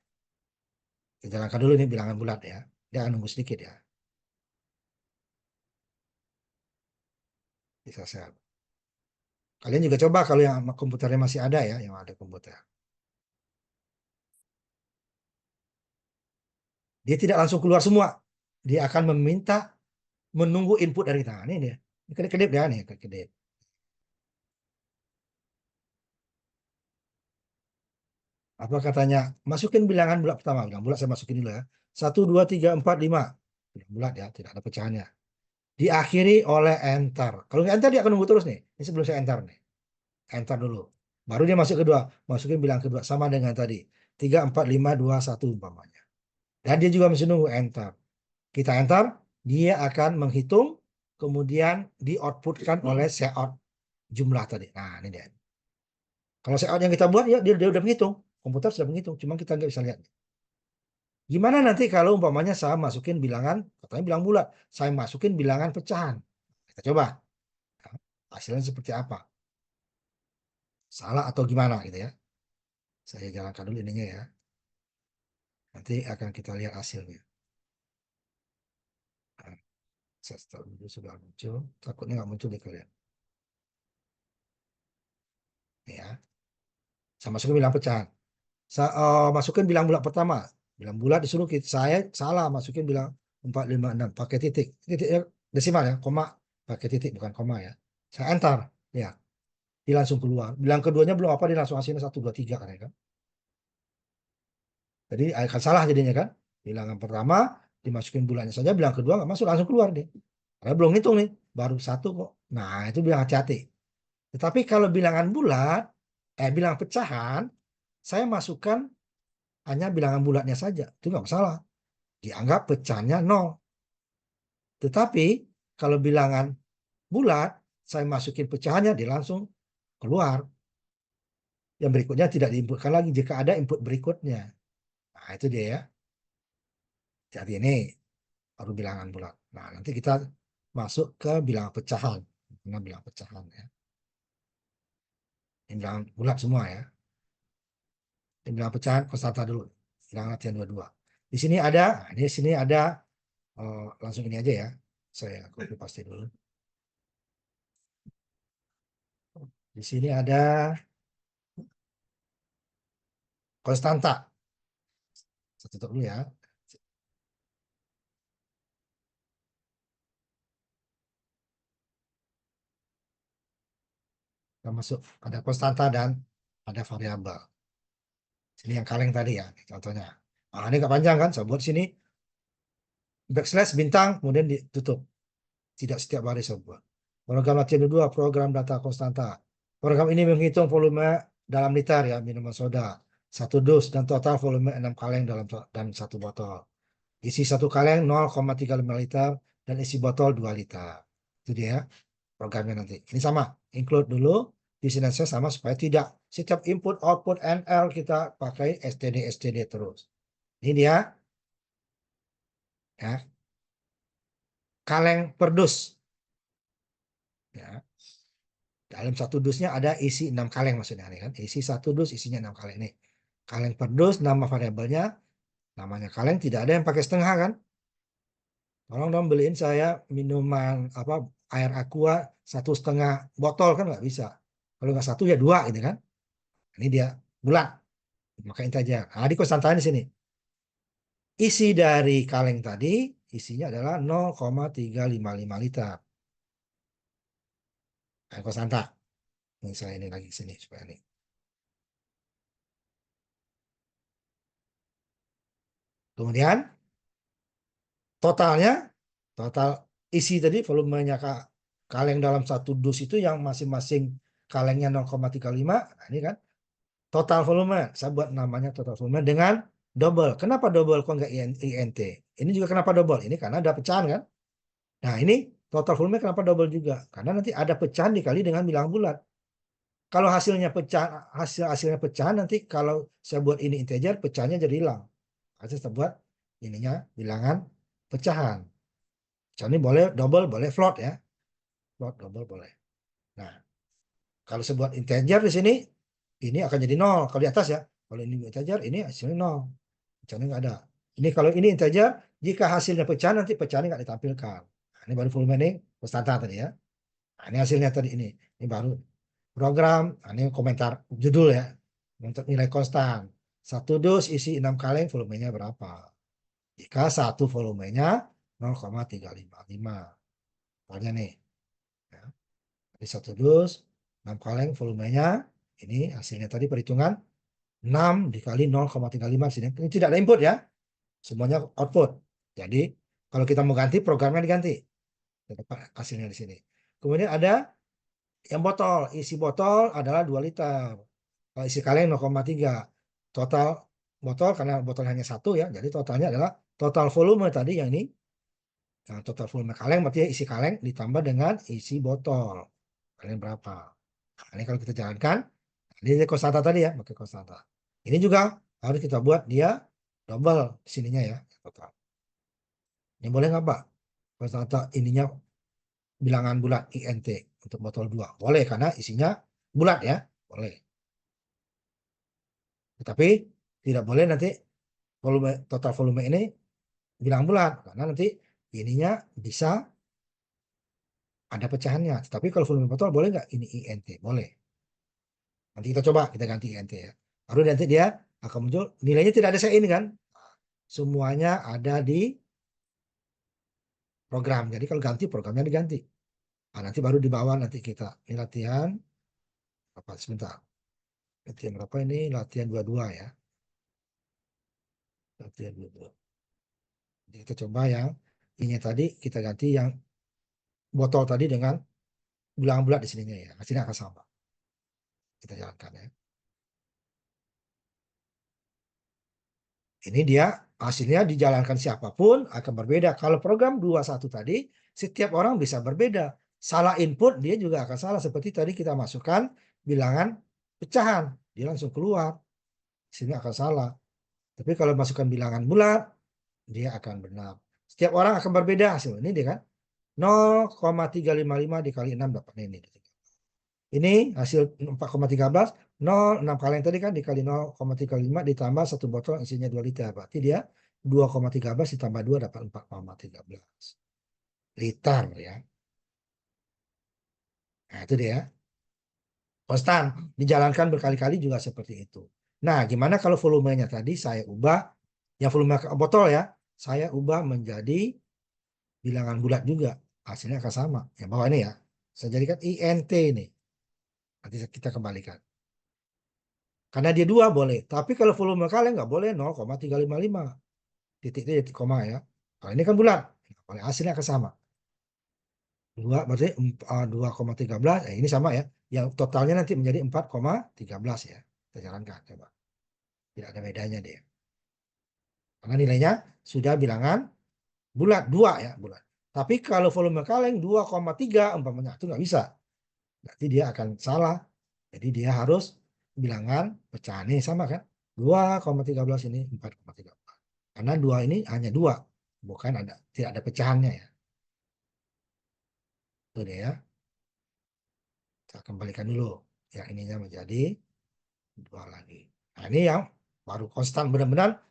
Kita jalankan dulu nih bilangan bulat ya. Dia akan nunggu sedikit ya. Bisa saya. Kalian juga coba kalau yang komputernya masih ada ya, yang ada komputer. Dia tidak langsung keluar semua. Dia akan meminta menunggu input dari kita. Ini dia. Ini kedip-kedip ya nih, kedip. Apa katanya? Masukin bilangan bulat pertama. Bilang bulat saya masukin dulu ya. 1, 2, 3, 4, 5. Bilang bulat ya, tidak ada pecahannya. Diakhiri oleh enter. Kalau nggak enter dia akan nunggu terus nih. Ini sebelum saya enter nih. Enter dulu. Baru dia masuk kedua. Masukin bilangan kedua. Sama dengan tadi. 3, 4, 5, 2, 1 umpamanya. Dan dia juga masih nunggu enter. Kita enter. Dia akan menghitung. Kemudian di-outputkan oleh cout jumlah tadi. Nah ini dia. Kalau cout yang kita buat ya dia udah menghitung. Komputer sudah menghitung. Cuma kita nggak bisa lihat. Gimana nanti kalau umpamanya saya masukin bilangan, katanya bilang bulat, saya masukin bilangan pecahan. Kita coba. Hasilnya seperti apa? Salah atau gimana gitu ya. Saya jalankan dulu ininya ya. Nanti akan kita lihat hasilnya. Nah, saya start dulu sudah muncul. Takutnya nggak muncul di kalian. Nih ya. Saya masukin bilang pecahan. Saya masukin bilang bulat pertama. Bilang bulat disuruh saya salah masukin bilang 4, 5, 6 pakai titik. Titiknya desimal ya, koma pakai titik bukan koma ya. Saya enter. Ya, dia langsung keluar. Bilang keduanya belum apa dia langsung hasilnya 1, 2, 3 kan. Jadi akan salah jadinya kan. Bilangan pertama dimasukin bulannya saja, bilang kedua nggak masuk langsung keluar deh. Karena belum hitung nih, baru 1 kok. Nah itu bilang hati-hati. Tetapi kalau bilangan bulat, bilangan pecahan, saya masukkan hanya bilangan bulatnya saja. Itu nggak masalah. Dianggap pecahannya 0. Tetapi kalau bilangan bulat, saya masukin pecahannya, dia langsung keluar. Yang berikutnya tidak diinputkan lagi jika ada input berikutnya. Nah itu dia ya. Jadi ini baru bilangan bulat. Nah, nanti kita masuk ke bilangan pecahan. Nah, bilangan pecahan ya. Ini bilangan bulat semua ya. Ini bilangan pecahan konstanta dulu. Bilangan latihan 22. Di sini ada, di sini ada langsung ini aja ya. Saya copy paste dulu. Di sini ada konstanta. Saya tutup dulu ya. Kita masuk ada konstanta dan ada variabel. Sini yang kaleng tadi ya, contohnya. Nah, ini nggak panjang kan? Saya buat sini backslash bintang, kemudian ditutup. Tidak setiap baris saya buat. Program latihan 2, program data konstanta. Program ini menghitung volume dalam liter ya, minuman soda. 1 dus dan total volume 6 kaleng dan 1 botol. Isi 1 kaleng 0,35 liter dan isi botol 2 liter. Itu dia programnya nanti. Ini sama, include dulu. Di sini saya sama supaya tidak setiap input, output, NL kita pakai std terus. Ini dia ya, kaleng per dus. Ya. Dalam 1 dusnya ada isi 6 kaleng maksudnya nih kan. Isi 1 dus isinya 6 kaleng nih. Kaleng per dus nama variabelnya namanya kaleng, tidak ada yang pakai setengah kan. Tolong dong beliin saya minuman apa air aqua 1,5 botol kan nggak bisa. Kalau nggak 1 ya 2 gitu kan. Ini dia bulat. Maka ini aja. Nah, di konstanta di sini. Isi dari kaleng tadi isinya adalah 0,355 liter. Nah, konstanta. Ini saya ini lagi sini supaya ini. Kemudian totalnya, total isi tadi volumenya kaleng dalam 1 dus itu yang masing-masing kalengnya 0,35. Nah, ini kan total volume. Saya buat namanya total volume dengan double. Kenapa double kok nggak INT? Ini juga kenapa double? Ini karena ada pecahan kan. Nah, ini total volume kenapa double juga? Karena nanti ada pecahan dikali dengan bilangan bulat. Kalau hasilnya hasilnya pecahan, nanti kalau saya buat ini integer, pecahannya jadi hilang. Harus saya buat ininya bilangan pecahan. Pecahan ini boleh double, boleh float ya. Float, double boleh. Nah, kalau saya buat integer di sini, ini akan jadi 0 kalau di atas ya. Kalau ini integer, ini hasilnya 0. Pecahannya nggak ada. Ini kalau ini integer, jika hasilnya pecahan, nanti pecahannya nggak ditampilkan. Nah, ini baru volume ini konstanta tadi ya. Nah, ini hasilnya tadi ini. Ini baru program. Nah, ini komentar judul ya. Untuk nilai konstan. Satu dus isi 6 kaleng volumenya berapa? Jika satu volumenya 0,355. Tanya nih. Ya. Jadi satu dus 6 kaleng volumenya. Ini hasilnya tadi perhitungan 6 dikali 0,35 sini. Ini tidak ada input ya. Semuanya output. Jadi kalau kita mau ganti, programnya diganti. Dapat hasilnya di sini. Kemudian ada yang botol. Isi botol adalah 2 liter. Kalau isi kaleng 0,3. Total botol, karena botol hanya satu ya. Jadi totalnya adalah total volume tadi yang ini. Nah, total volume kaleng berarti isi kaleng ditambah dengan isi botol. Kaleng berapa? Nah, ini kalau kita jalankan. Ini konstanta tadi ya, pakai konstanta. Ini juga harus kita buat dia double sininya ya, total. Ini boleh nggak Pak? Konstanta ininya bilangan bulat INT untuk botol 2. Boleh karena isinya bulat ya, boleh. Tetapi tidak boleh nanti total volume ini bilangan bulat karena nanti ininya bisa ada pecahannya. Tetapi kalau volume botol boleh nggak ini INT? Boleh. Nanti kita coba kita ganti INT ya. Baru nanti dia akan muncul nilainya tidak ada saya ini kan. Semuanya ada di program. Jadi kalau ganti programnya diganti. Nah, nanti baru di bawah nanti kita ini latihan apa sebentar. Latihan berapa ini? Latihan 22 ya. Latihan 22. Jadi kita coba yang ini tadi kita ganti yang botol tadi dengan bilangan bulat di sininya ya. Hasilnya akan sama. Kita jalankan ya. Ini dia hasilnya dijalankan siapapun akan berbeda. Kalau program 21 tadi, setiap orang bisa berbeda. Salah input dia juga akan salah. Seperti tadi kita masukkan bilangan pecahan. Dia langsung keluar. Sini akan salah. Tapi kalau masukkan bilangan bulat, dia akan benar. Setiap orang akan berbeda hasil. Ini dia kan. 0,355 dikali 6 dapat ini. Ini hasil 4,13. 6 kaleng tadi kan dikali 0,35 ditambah satu botol isinya 2 liter. Berarti dia 2,13 ditambah 2 dapat 4,13 liter ya. Nah itu dia. Konstan. Dijalankan berkali-kali juga seperti itu. Nah gimana kalau volumenya tadi saya ubah. Yang volume botol ya. Saya ubah menjadi bilangan bulat juga. Hasilnya akan sama. Yang bawah ini ya. Saya jadikan INT ini. Nanti kita kembalikan. Karena dia 2 boleh. Tapi kalau volume kaleng nggak boleh 0,355. Titik titik koma ya. Kalau ini kan bulat. Hasilnya akan sama. 2 berarti 2,13. Ini sama ya. Yang totalnya nanti menjadi 4,13 ya. Kita jalankan coba. Tidak ada bedanya dia. Karena nilainya sudah bilangan bulat 2 ya. Bulat. Tapi kalau volume kaleng 2,3 umpamanya itu nggak bisa. Berarti dia akan salah. Jadi dia harus bilangan pecahan ini sama kan. 2,13 ini 4,13. Karena 2 ini hanya 2. Bukan tidak ada pecahannya ya. Itu dia ya. Kita kembalikan dulu. Yang ininya menjadi 2 lagi. Nah ini yang baru konstan. Benar-benar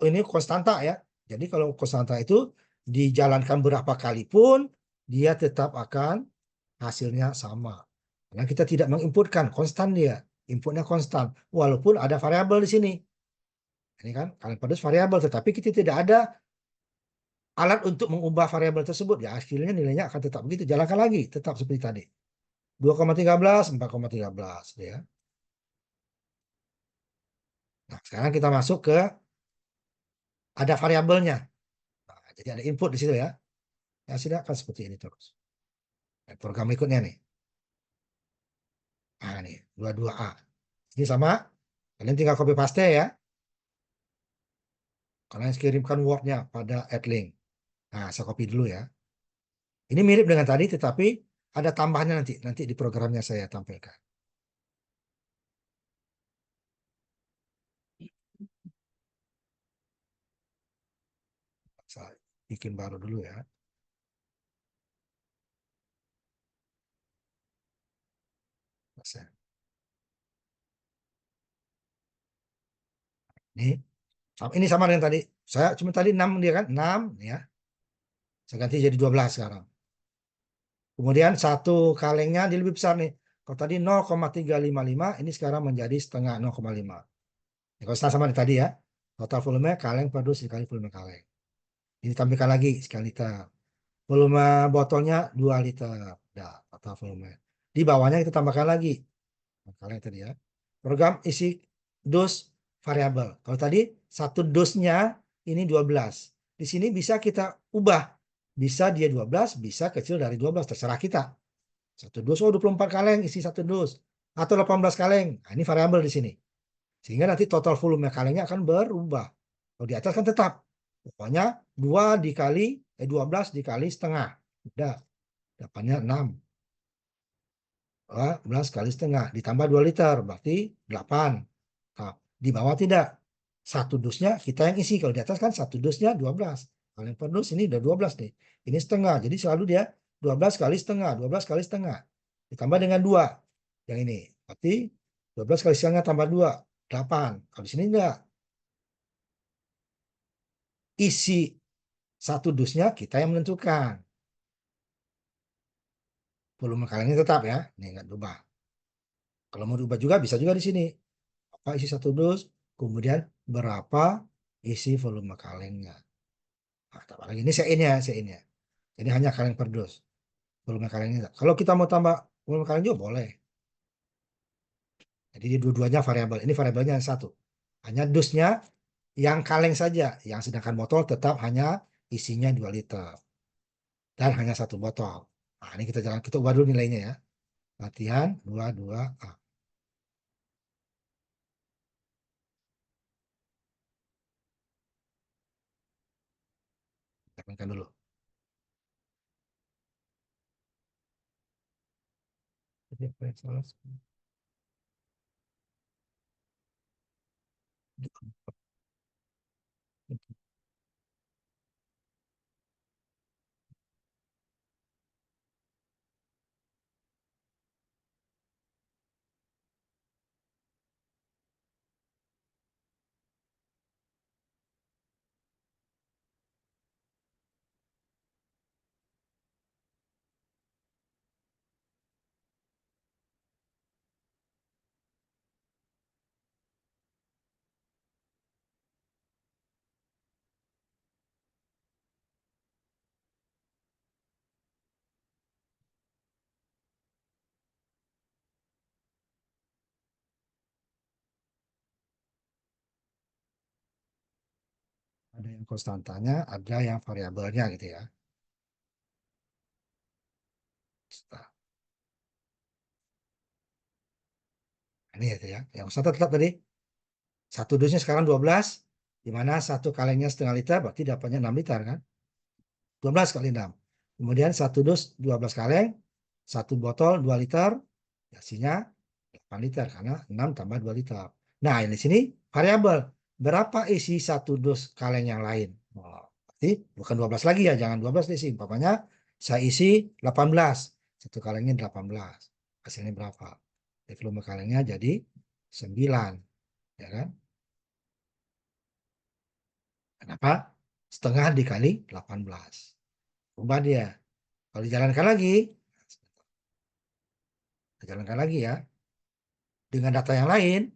ini konstanta ya. Jadi kalau konstanta itu dijalankan berapa kali pun dia tetap akan hasilnya sama. Karena kita tidak menginputkan, konstan dia. Inputnya konstan. Walaupun ada variabel di sini. Ini kan kaleng pedas variabel. Tetapi kita tidak ada alat untuk mengubah variabel tersebut. Ya akhirnya nilainya akan tetap begitu. Jalankan lagi. Tetap seperti tadi. 2,13, 4,13. Ya. Nah sekarang kita masuk ke ada variabelnya. Nah, jadi ada input di situ ya. Hasilnya akan seperti ini terus. Nah, program berikutnya nih. Nah, nih, 22A. Ini sama, kalian tinggal copy paste ya. Kalian kirimkan Word-nya pada Adlink. Nah, saya copy dulu ya. Ini mirip dengan tadi, tetapi ada tambahannya nanti. Nanti di programnya saya tampilkan. Saya bikin baru dulu ya. Ini sama dengan tadi. Saya cuma tadi 6 dia kan, 6 ya. Saya ganti jadi 12 sekarang. Kemudian satu kalengnya dia lebih besar nih. Kalau tadi 0,355, ini sekarang menjadi setengah 0,5. Ya, kalau sama dengan tadi ya. Total volume kaleng per dus dikali volume kaleng. Ini tambahkan lagi sekali liter. Volume botolnya 2 liter. Nah, total volume. Di bawahnya kita tambahkan lagi. Kaleng tadi ya. Program isi dus variabel. Kalau tadi satu dosnya ini 12. Di sini bisa kita ubah. Bisa dia 12, bisa kecil dari 12. Terserah kita. Satu dus, oh 24 kaleng isi satu dus. Atau 18 kaleng. Nah, ini variabel di sini. Sehingga nanti total volume kalengnya akan berubah. Kalau di atas kan tetap. Pokoknya 2 dikali, 12 dikali setengah. Udah, dapatnya 6. 12 kali setengah. Ditambah 2 liter, berarti 8. Nah, di bawah tidak. Satu dusnya kita yang isi. Kalau di atas kan satu dusnya 12. Kalau yang per dus ini udah 12 nih. Ini setengah. Jadi selalu dia 12 kali setengah. 12 kali setengah. Ditambah dengan 2. Yang ini. Berarti 12 kali setengah tambah 2. 8. Kalau di sini enggak. Isi satu dusnya kita yang menentukan. Volume kalengnya tetap ya. Ini enggak berubah. Kalau mau diubah juga bisa juga di sini. Apa isi satu dus. Kemudian berapa isi volume kalengnya. Nah, tambah lagi. Ini sein-nya, sein-nya. Jadi hanya kaleng per dus. Volume kalengnya. Kalau kita mau tambah volume kaleng juga boleh. Jadi dua-duanya variabel. Ini variabelnya yang satu. Hanya dusnya yang kaleng saja. Yang sedangkan botol tetap hanya isinya 2 liter. Dan hanya satu botol. Nah, ini kita ubah dulu nilainya ya. Latihan 22A. Tekankan dulu. Jadi apa yang salah? Ada yang konstantanya, ada yang variabelnya gitu ya. Nah, ini gitu ya. Yang konstan tetap tadi. Satu dusnya sekarang 12. Di mana satu kalengnya setengah liter, berarti dapatnya 6 liter kan. 12 kali 6. Kemudian satu dus 12 kaleng. Satu botol 2 liter. Hasilnya 8 liter karena 6 tambah 2 liter. Nah, ini sini variabel. Berapa isi satu dus kaleng yang lain? Oh, berarti bukan 12 lagi ya, jangan 12 diisi. Umpamanya saya isi 18. Satu kalengnya 18. Hasilnya berapa? Volume kalengnya jadi 9. Ya kan? Kenapa? Setengah dikali 18. Ubah dia. Kalau dijalankan lagi, dijalankan lagi ya. Dengan data yang lain,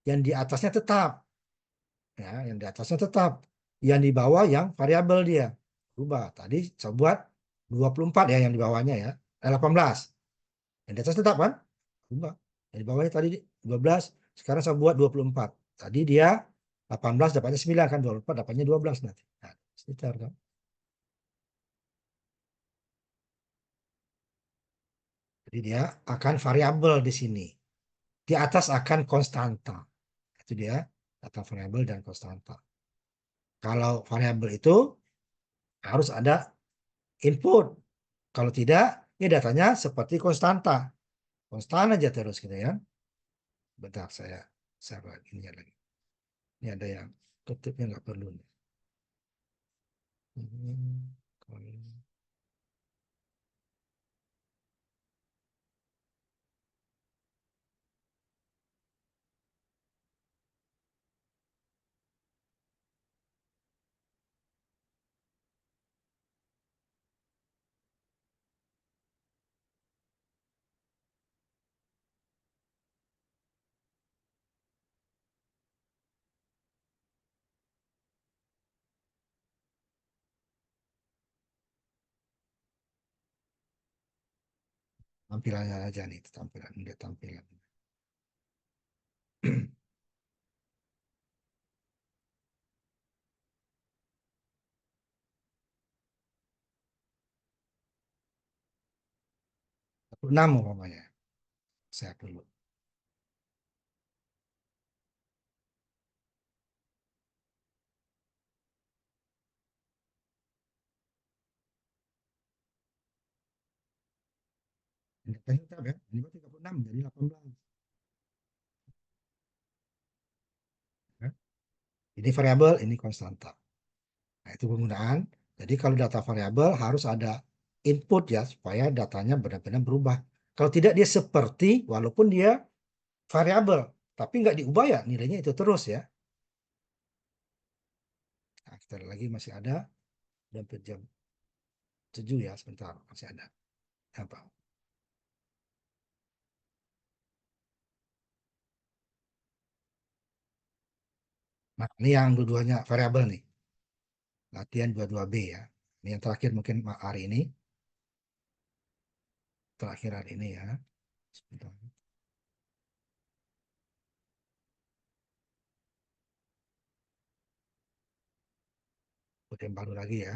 yang di atasnya tetap. Ya, yang di atasnya tetap. Yang di bawah yang variabel dia. Ubah. Tadi saya buat 24 ya yang di bawahnya ya. 18. Yang di atas tetap kan? Ubah. Yang di bawahnya tadi 12. Sekarang saya buat 24. Tadi dia 18 dapatnya 9 kan. 24 dapatnya 12 nanti. Nah, sekitar kan. Jadi dia akan variabel di sini. Di atas akan konstanta. Itu dia data variabel dan konstanta. Kalau variabel itu harus ada input. Kalau tidak, ya datanya seperti konstanta. Konstan aja terus gitu ya. Bentar, saya ini lagi. Ini ada yang tutupnya nggak perlu nih. Hmm, Tampilannya aja nih, tampilan dia tampilan. 6 umpamanya. Saya dulu. Ini tetap ya. Ini 36 jadi 18. Ya. Ini variabel, ini konstanta. Nah, itu penggunaan. Jadi kalau data variabel harus ada input ya supaya datanya benar-benar berubah. Kalau tidak dia seperti walaupun dia variabel, tapi nggak diubah ya nilainya itu terus ya. Nah, kita lagi masih ada hampir jam 7 ya, sebentar masih ada. Apa? Nah, ini yang dua-duanya variabel nih. Latihan 22B ya. Ini yang terakhir mungkin hari ini. Terakhir hari ini ya. Sebentar. Buat yang baru lagi ya.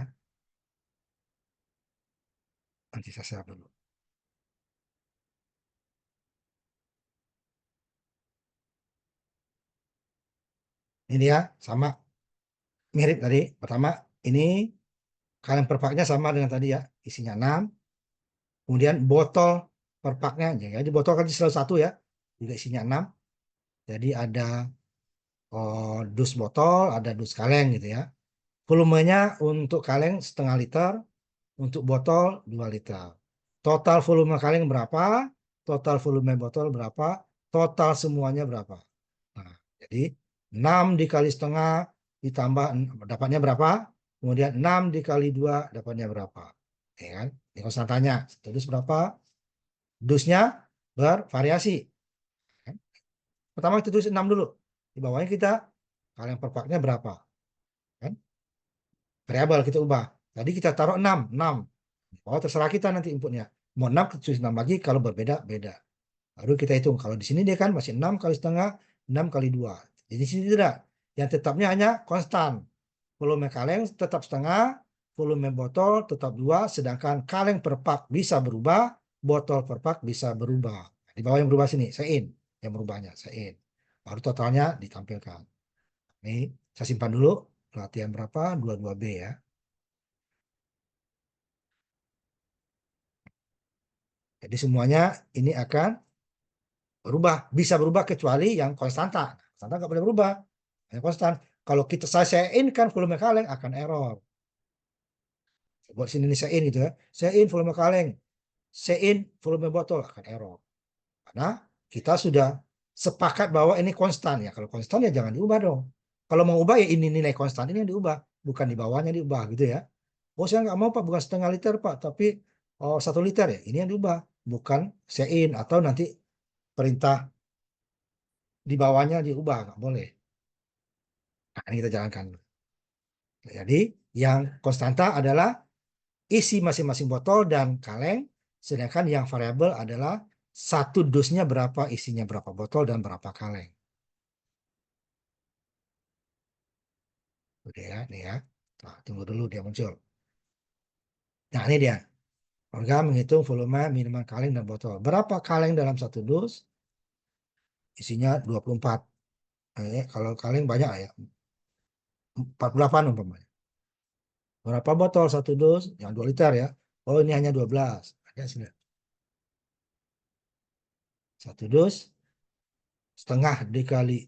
Nanti saya share dulu. Ini ya, sama mirip tadi. Pertama, ini kaleng per paknya sama dengan tadi ya. Isinya 6. Kemudian botol per paknya. Jadi botol kan selalu satu ya. Juga isinya 6. Jadi ada dus botol, ada dus kaleng gitu ya. Volumenya untuk kaleng setengah liter, untuk botol 2 liter. Total volume kaleng berapa? Total volume botol berapa? Total semuanya berapa? Nah, jadi 6 dikali setengah ditambah dapatnya berapa? Kemudian 6 dikali 2 dapatnya berapa? Ya kan? Ini konstantanya. Terus berapa? Dusnya bervariasi. Kan? Pertama kita tulis 6 dulu. Di bawahnya kita kaleng per paknya berapa? Kan? Variabel kita ubah. Tadi kita taruh 6, 6. Oh, terserah kita nanti inputnya. Mau 6, kita tulis 6 lagi. Kalau berbeda, beda. Baru kita hitung. Kalau di sini dia kan masih 6 kali setengah, 6 kali 2. Jadi di sini tidak. Yang tetapnya hanya konstan. Volume kaleng tetap setengah, volume botol tetap 2, sedangkan kaleng per pak bisa berubah, botol per pak bisa berubah. Di bawah yang berubah sini, sein. Yang berubahnya, sein. Baru totalnya ditampilkan. Ini saya simpan dulu. Latihan berapa? 22B ya. Jadi semuanya ini akan berubah. Bisa berubah kecuali yang konstanta. Konstanta nggak boleh berubah. Yang konstan. Kalau kita sein kan volume kaleng akan error. Buat sini nih sein gitu ya. Sein volume kaleng. Sein volume botol akan error. Karena kita sudah sepakat bahwa ini konstan ya. Kalau konstan ya jangan diubah dong. Kalau mau ubah ya ini nilai konstan ini yang diubah. Bukan di bawahnya diubah gitu ya. Oh saya nggak mau Pak, bukan setengah liter Pak. Tapi 1 liter ya. Ini yang diubah. Bukan sein atau nanti perintah di bawahnya diubah. Nggak boleh. Nah, ini kita jalankan. Jadi yang konstanta adalah isi masing-masing botol dan kaleng, sedangkan yang variabel adalah satu dusnya berapa, isinya berapa botol dan berapa kaleng. Udah ya, nih ya. Nah, tunggu dulu dia muncul. Nah, ini dia. Program menghitung volume minuman kaleng dan botol. Berapa kaleng dalam satu dus? Isinya 24. Kalau kaleng banyak ya, 48 umpamanya. Berapa botol satu dus? Yang 2 liter ya. Oh, ini hanya 12. Ada sini. Satu dus setengah dikali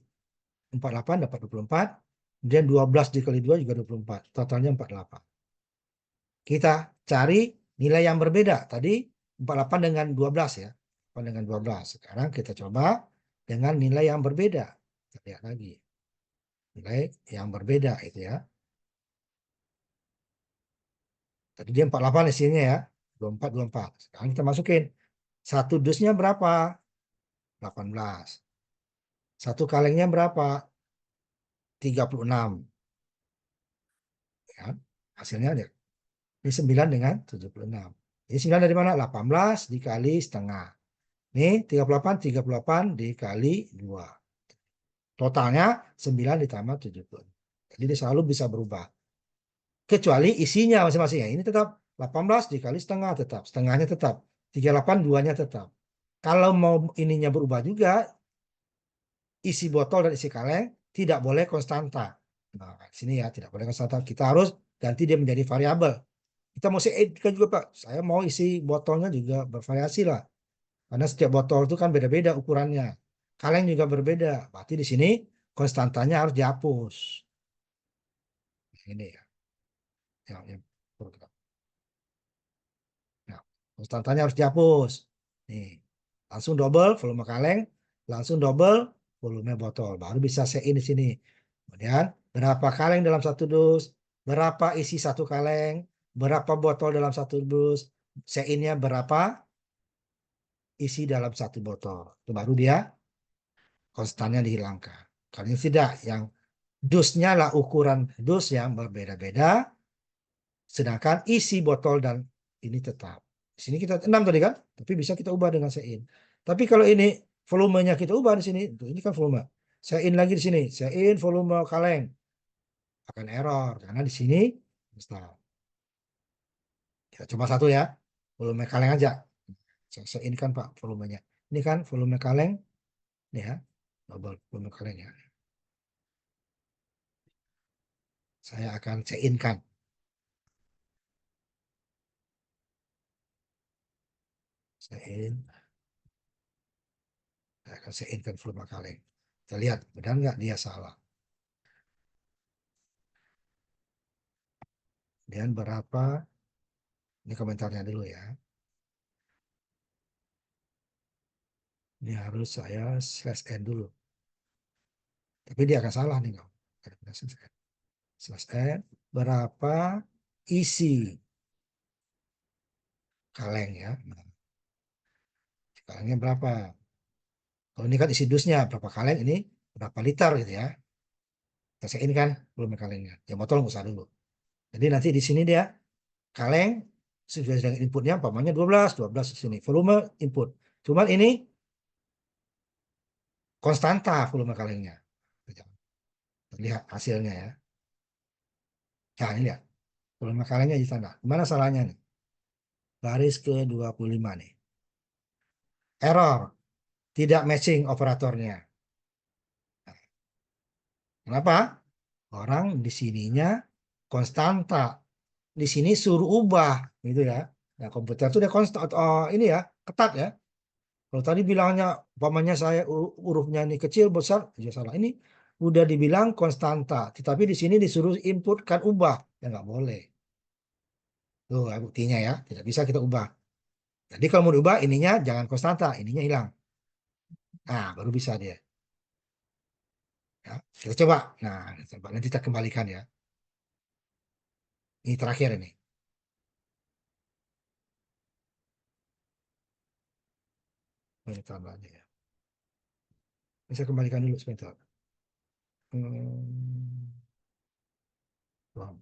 48 dapat 24. Kemudian 12 dikali 2 juga 24. Totalnya 48. Kita cari nilai yang berbeda. Tadi 48 dengan 12 ya. 48 dengan 12. Sekarang kita coba dengan nilai yang berbeda. Kita lihat lagi. Nilai yang berbeda itu ya. Tadi dia 48 isinya ya. 24, 24. Sekarang kita masukin. Satu dusnya berapa? 18. Satu kalengnya berapa? 36. Ya. Hasilnya ada. Ini 9 dengan 76. Ini 9 dari mana? 18 dikali setengah. Ini 38 dikali 2. Totalnya 9 ditambah 70. Jadi dia selalu bisa berubah. Kecuali isinya masing-masing. Ini tetap 18 dikali setengah tetap. Setengahnya tetap. 38 duanya tetap. Kalau mau ininya berubah juga, isi botol dan isi kaleng tidak boleh konstanta. Nah, sini ya tidak boleh konstanta. Kita harus ganti dia menjadi variabel. Kita mau kan juga Pak. Saya mau isi botolnya juga bervariasi lah. Karena setiap botol itu kan beda-beda ukurannya. Kaleng juga berbeda. Berarti di sini konstantanya harus dihapus. Ini ya. Yang program. Nah, konstantanya harus dihapus. Nih, langsung double volume kaleng, langsung double volume botol. Baru bisa sein di sini. Kemudian berapa kaleng dalam satu dus, berapa isi satu kaleng, berapa botol dalam satu dus, seinnya berapa isi dalam satu botol. Itu baru dia konstannya dihilangkan. Kalau tidak, yang dusnya lah ukuran dus yang berbeda-beda, sedangkan isi botol dan ini tetap. Di sini kita 6 tadi kan, tapi bisa kita ubah dengan sein. Tapi kalau ini volumenya kita ubah di sini, ini kan volume. Sein lagi di sini, sein volume kaleng akan error karena di sini stop. Kita coba satu ya, volume kaleng aja. Sein kan Pak volumenya. Ini kan volume kaleng, nih ya, double volume kaleng ya. Saya akan sein kan. Sein. Saya akan sein kan volume kaleng. Kita lihat, benar nggak dia salah. Dan berapa, ini komentarnya dulu ya. Ini harus saya slash n dulu. Tapi dia akan salah nih kau. Slash n, berapa isi kaleng ya. Nah, kalengnya berapa? Kalau ini kan isi dusnya, berapa kaleng ini, berapa liter gitu ya. Kita ini kan belum kalengnya. Ya botol nggak usah dulu. Jadi nanti di sini dia kaleng sesuai dengan inputnya, umpamanya 12 di sini. Volume input. Cuman ini konstanta volume kalengnya. Lihat hasilnya ya. Nah, ini lihat. Volume kalengnya di sana. Gimana salahnya nih? Baris ke-25 nih. Error. Tidak matching operatornya. Kenapa? Orang di sininya konstanta. Di sini suruh ubah. Gitu ya. Nah, komputer itu dia konstan. Ini ya. Ketat ya. Kalau tadi bilangnya, umpamanya saya hurufnya ini kecil, besar, ya salah. Ini udah dibilang konstanta. Tetapi di sini disuruh input kan ubah. Ya nggak boleh. Tuh buktinya ya. Tidak bisa kita ubah. Jadi kalau mau diubah, ininya jangan konstanta. Ininya hilang. Nah, baru bisa dia. Ya, kita coba. Nah, coba nanti kita kembalikan ya. Ini terakhir ini. Ini tambahnya ya. Ini saya kembalikan dulu sebentar. Hmm, Bang.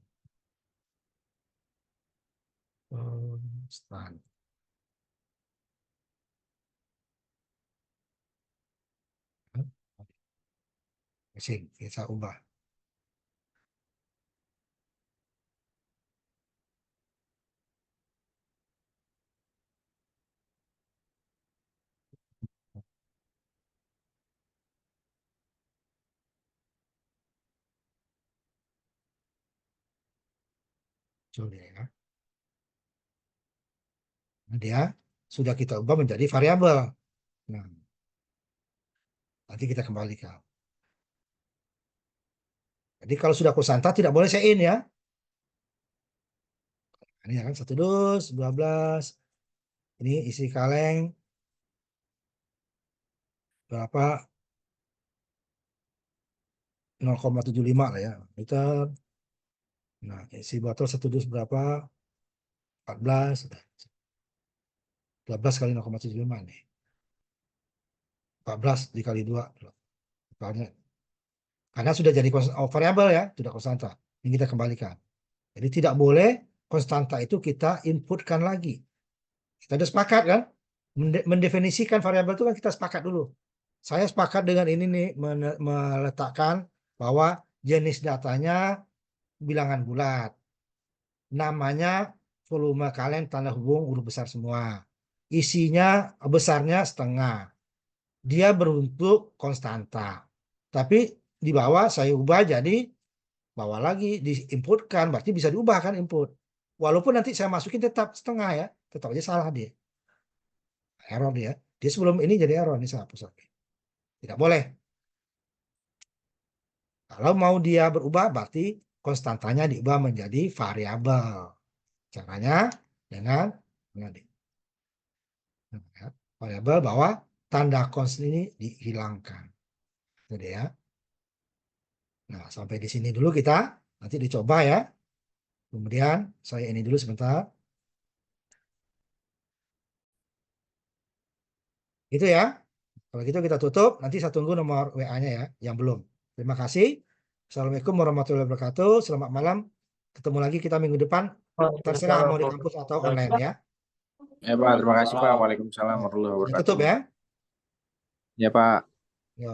Stand. Mesin, kita ubah. Dia ya. Nah, dia sudah kita ubah menjadi variabel. Nah, nanti kita kembalikan. Jadi kalau sudah konstanta tidak boleh sein ya. Ini ya kan 1 dus 12. Ini isi kaleng berapa? 0,75 lah ya liter. Nah, isi botol 1 dus berapa? 14. 12 kali 0,75 nih. 14 dikali 2. Karena sudah jadi variabel ya, sudah konstanta. Ini kita kembalikan. Jadi tidak boleh konstanta itu kita inputkan lagi. Kita sudah sepakat kan? Mendefinisikan variabel itu kan kita sepakat dulu. Saya sepakat dengan ini nih meletakkan bahwa jenis datanya bilangan bulat. Namanya volume kaleng tanda hubung huruf besar semua. Isinya besarnya setengah. Dia berbentuk konstanta. Tapi di bawah saya ubah jadi bawah lagi diinputkan, berarti bisa diubah kan input. Walaupun nanti saya masukin tetap setengah ya, tetap aja salah dia. Error dia. Dia sebelum ini jadi error, ini saya hapus lagi. Tidak boleh. Kalau mau dia berubah, berarti konstantanya diubah menjadi variabel. Caranya dengan variabel bahwa tanda const ini dihilangkan. Jadi ya. Nah, sampai di sini dulu kita. Nanti dicoba ya. Kemudian saya ini dulu sebentar. Itu ya. Kalau gitu kita tutup. Nanti saya tunggu nomor WA-nya ya. Yang belum. Terima kasih. Assalamualaikum warahmatullahi wabarakatuh. Selamat malam. Ketemu lagi kita minggu depan. Terserah mau di kampus atau online ya. Ya Pak, terima kasih Pak. Waalaikumsalam warahmatullahi Saya tutup wabarakatuh. ya. Ya Pak.